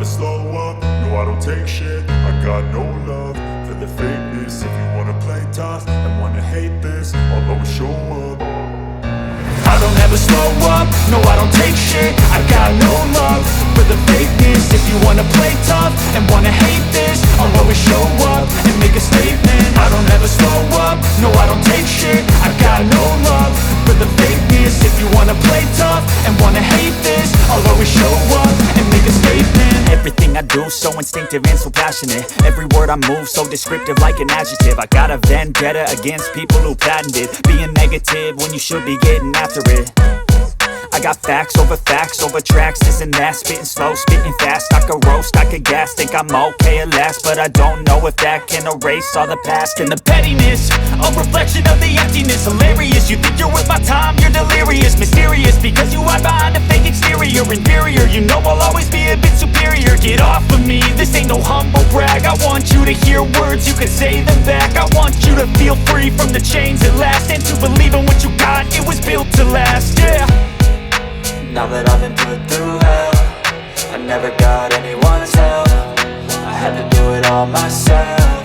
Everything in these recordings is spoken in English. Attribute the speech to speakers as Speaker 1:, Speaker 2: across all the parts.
Speaker 1: slow up, no I don't take shit. I got no love for the fakeness. If you wanna play tough and wanna hate this, I'll always show up. I don't ever slow up, no I don't take shit. I got no love for the fakeness. If you wanna play tough and wanna hate this, I'll always show up and make a statement. I don't ever slow up, no I don't take shit. I got no love for the fakeness. If you wanna play tough and wanna hate this, I'll always show up and make a statement.
Speaker 2: Everything I do so instinctive and so passionate. Every word I move so descriptive like an adjective. I got a vendetta against people who patented being negative when you should be getting after it. I got facts over tracks, this and that. Spitting slow, spitting fast. I could roast, I could gas. Think I'm okay at last, but I don't know if that can erase all the past. And the pettiness, a reflection of the emptiness. Hilarious, you think you're worth my time, you're delirious. Mysterious, because you hide behind a fake exterior. Inferior, you know I'll always be a bit superior. Get off of me, this ain't no humble brag. I want you to hear words, you can say them back. I want you to feel free from the chains at last, and to believe in what you got, it was built to last, yeah.
Speaker 3: Now that I've been put through hell, I never got anyone's help. I had to do it all myself.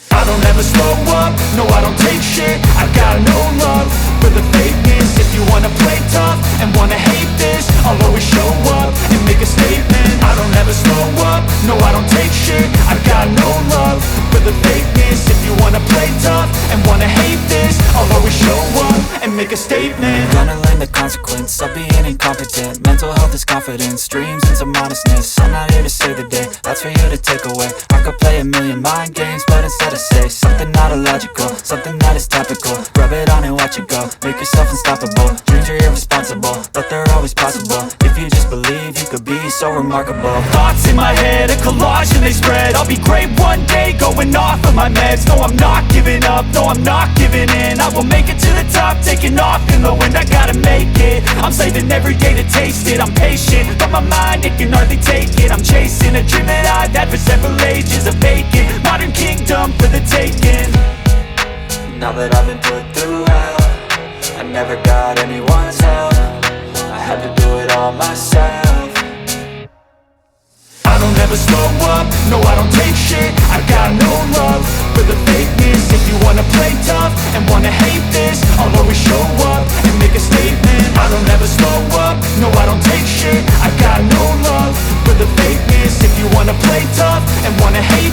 Speaker 1: I don't ever slow up, no I don't take shit. I got no love for the fakeness. If you wanna play tough and wanna hate this, I'll always show up and make a statement. I don't ever slow up, no I don't take shit. I got no love for the fakeness. If you wanna play tough and wanna hate this, I'll always show up and make a statement.
Speaker 3: Gonna learn the consequence of being incompetent. Mental health is confidence, dreams and some honestness. I'm not here to save the day, that's for you to take away. I could play a million mind games, but instead I say something not illogical, something that is topical. Rub it on and watch it go, make yourself unstoppable. Dreams are irresponsible, but they're always possible. If you just believe, you could be so remarkable.
Speaker 2: Thoughts in my head, a collage and they spread. I'll be great one day, going off of my meds. No, I'm not giving up, no, I'm not giving in. I will make it to the top, taking off in the wind. I gotta make it, I'm saving every day to taste it. I'm patient, but my mind, it can hardly take it. I'm chasing a dream that I've had for several ages. A vacant, modern kingdom for the taking.
Speaker 3: Now that I've been put through hell, I never got anyone's help. I had to do it all myself.
Speaker 1: I don't ever slow up, no I don't take shit. I got no love for the fakeness. If you wanna play tough and wanna hate this, I'll always show up and make a statement. I don't ever slow up, no I don't take shit. I got no love for the fakeness. If you wanna play tough and wanna hate